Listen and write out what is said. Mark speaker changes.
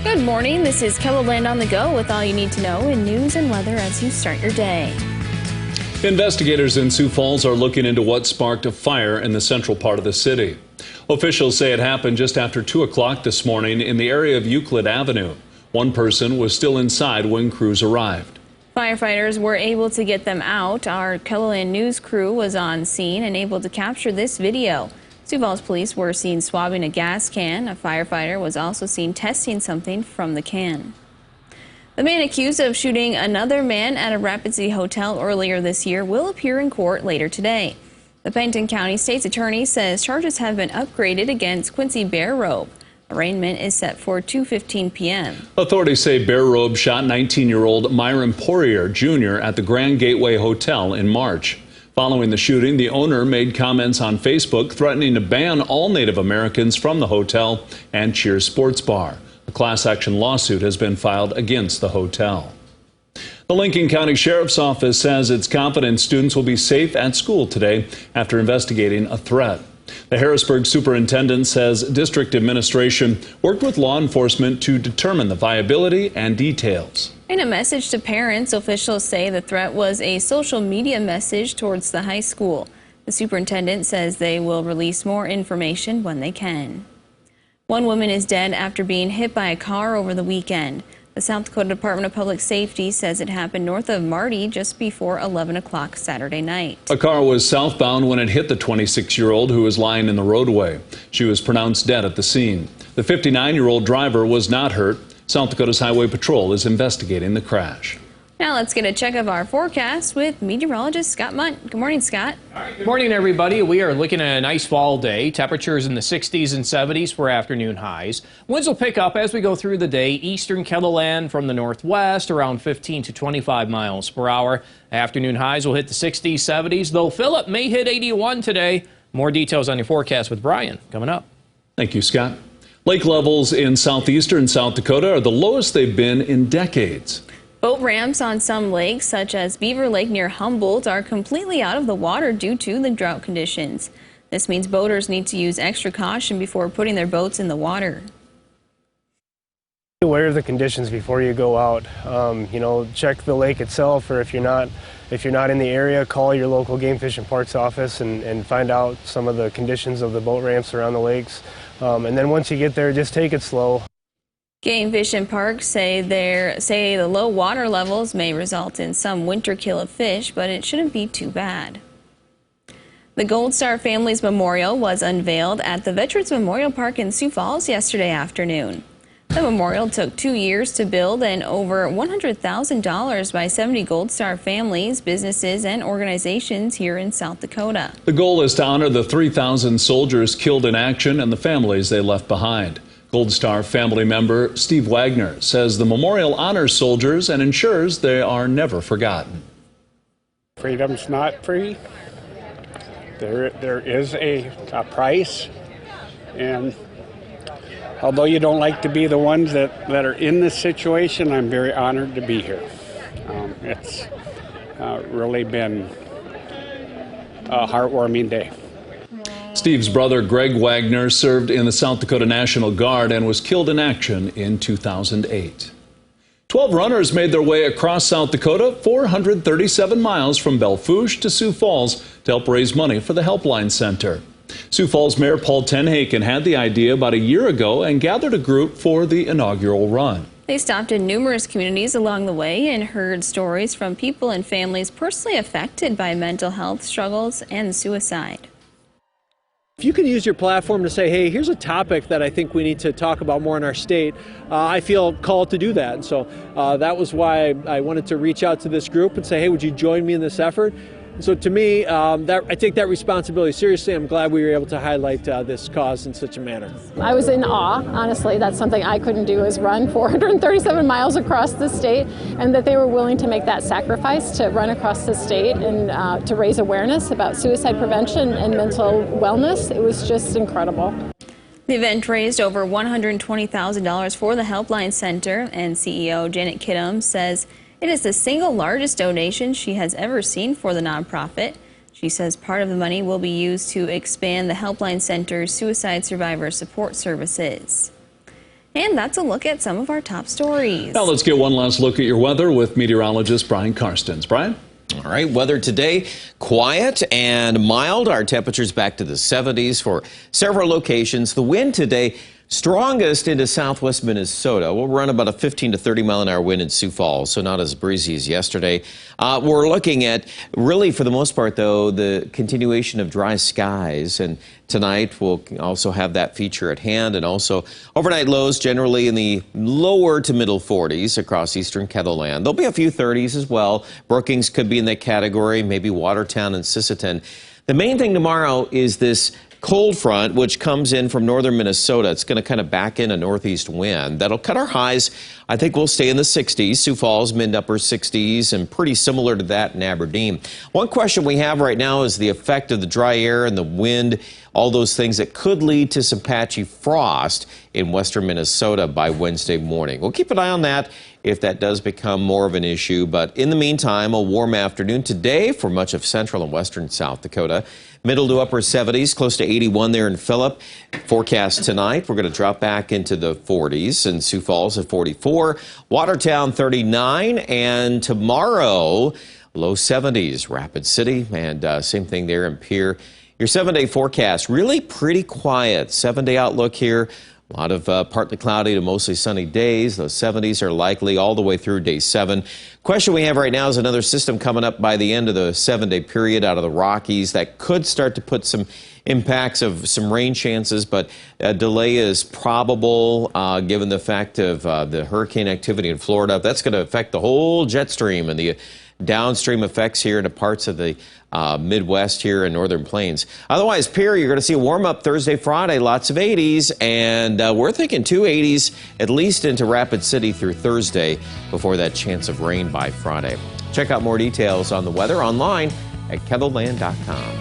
Speaker 1: Good morning. This is KELOLAND on the go with all you need to know in news and weather as you start your day.
Speaker 2: Investigators in Sioux Falls are looking into what sparked a fire in the central part of the city. Officials say it happened just after 2 o'clock this morning in the area of Euclid Avenue. One person was still inside when crews arrived.
Speaker 1: Firefighters were able to get them out. Our KELOLAND news crew was on scene and able to capture this video. Sioux Falls police were seen swabbing a gas can. A firefighter was also seen testing something from the can. The man accused of shooting another man at a Rapid City hotel earlier this year will appear in court later today. The Pennington County State's attorney says charges have been upgraded against Quincy Bearrobe. Arraignment is set for 2:15 p.m.
Speaker 2: Authorities say Bearrobe shot 19-year-old Myron Poirier Jr. at the Grand Gateway Hotel in March. Following the shooting, the owner made comments on Facebook threatening to ban all Native Americans from the hotel and Cheers Sports Bar. A class action lawsuit has been filed against the hotel. The Lincoln County Sheriff's Office says it's confident students will be safe at school today after investigating a threat. The Harrisburg superintendent says district administration worked with law enforcement to determine the viability and details.
Speaker 1: In a message to parents, officials say the threat was a social media message towards the high school. The superintendent says they will release more information when they can. One woman is dead after being hit by a car over the weekend. The South Dakota Department of Public Safety says it happened north of Marty just before 11 o'clock Saturday night.
Speaker 2: A car was southbound when it hit the 26-year-old who was lying in the roadway. She was pronounced dead at the scene. The 59-year-old driver was not hurt. South Dakota's Highway Patrol is investigating the crash.
Speaker 1: Now let's get a check of our forecast with meteorologist Scott Munt. Good morning, Scott.
Speaker 3: Good morning, everybody. We are looking at a nice fall day. Temperatures in the 60s and 70s for afternoon highs. Winds will pick up as we go through the day. Eastern KELOLAND from the northwest around 15 to 25 miles per hour. Afternoon highs will hit the 60s, 70s, though Phillip may hit 81 today. More details on your forecast with Brian coming up.
Speaker 2: Thank you, Scott. Lake levels in southeastern South Dakota are the lowest they've been in decades.
Speaker 1: Boat ramps on some lakes, such as Beaver Lake near Humboldt, are completely out of the water due to the drought conditions. This means boaters need to use extra caution before putting their boats in the water.
Speaker 4: Be aware of the conditions before you go out. Check the lake itself, or if you're not in the area, call your local Game Fish and Parks office and find out some of the conditions of the boat ramps around the lakes. And then once you get there, just take it slow.
Speaker 1: Game Fish and Parks say the low water levels may result in some winter kill of fish, but it shouldn't be too bad. The Gold Star family's memorial was unveiled at the Veterans Memorial Park in Sioux Falls yesterday afternoon. The memorial took 2 years to build and over $100,000 by 70 Gold Star families, businesses, and organizations here in South Dakota.
Speaker 2: The goal is to honor the 3,000 soldiers killed in action and the families they left behind. Gold Star family member Steve Wagner says the memorial honors soldiers and ensures they are never forgotten.
Speaker 5: Freedom's not free. There is a price, and although you don't like to be the ones that are in this situation, I'm very honored to be here. It's really been a heartwarming day.
Speaker 2: Steve's brother Greg Wagner served in the South Dakota National Guard and was killed in action in 2008. 12 runners made their way across South Dakota, 437 miles from Belfouche to Sioux Falls to help raise money for the Helpline Center. Sioux Falls Mayor Paul Tenhaken had the idea about a year ago and gathered a group for the inaugural run.
Speaker 1: They stopped in numerous communities along the way and heard stories from people and families personally affected by mental health struggles and suicide.
Speaker 6: If you can use your platform to say, hey, here's a topic that I think we need to talk about more in our state, I feel called to do that. And so that was why I wanted to reach out to this group and say, hey, would you join me in this effort? And so to me, I take that responsibility seriously. I'm glad we were able to highlight this cause in such a manner.
Speaker 7: I was in awe, honestly. That's something I couldn't do, is run 437 miles across the state, and that they were willing to make that sacrifice to run across the state and to raise awareness about suicide prevention and mental wellness. It was just incredible.
Speaker 1: The event raised over $120,000 for the Helpline Center, and CEO Janet Kidham says it is the single largest donation she has ever seen for the nonprofit. She says part of the money will be used to expand the Helpline Center's suicide survivor support services. And that's a look at some of our top stories.
Speaker 2: Now let's get one last look at your weather with meteorologist Brian Karstens. Brian?
Speaker 8: All right, weather today, quiet and mild. Our temperatures back to the 70s for several locations. The wind today, strongest into southwest Minnesota. We'll run about a 15 to 30 mile an hour wind in Sioux Falls, so not as breezy as yesterday. We're looking at, really for the most part though, the continuation of dry skies, and tonight we'll also have that feature at hand, and also overnight lows generally in the lower to middle 40s across eastern KELOLAND. There'll be a few 30s as well. Brookings could be in that category, maybe Watertown and Sisseton. The main thing tomorrow is this cold front, which comes in from northern Minnesota. It's going to kind of back in a northeast wind. That'll cut our highs. I think we'll stay in the 60s. Sioux Falls, mid-upper 60s, and pretty similar to that in Aberdeen. One question we have right now is the effect of the dry air and the wind, all those things that could lead to some patchy frost in western Minnesota by Wednesday morning. We'll keep an eye on that if that does become more of an issue. But in the meantime, a warm afternoon today for much of central and western South Dakota. Middle to upper 70s, close to 81 there in Phillip. Forecast tonight, we're going to drop back into the 40s, and Sioux Falls at 44, Watertown 39, and tomorrow, low 70s, Rapid City, and same thing there in Pierre. Your 7-day forecast, really pretty quiet. 7-day outlook here. A lot of partly cloudy to mostly sunny days. Those 70s are likely all the way through day 7. Question we have right now is another system coming up by the end of the 7-day period out of the Rockies that could start to put some impacts of some rain chances, but a delay is probable given the fact of the hurricane activity in Florida. That's going to affect the whole jet stream and the downstream effects here into parts of the Midwest here and Northern Plains. Otherwise, Pierre, you're going to see a warm-up Thursday, Friday, lots of 80s, and we're thinking 2 80s at least into Rapid City through Thursday before that chance of rain by Friday. Check out more details on the weather online at KELOLAND.com.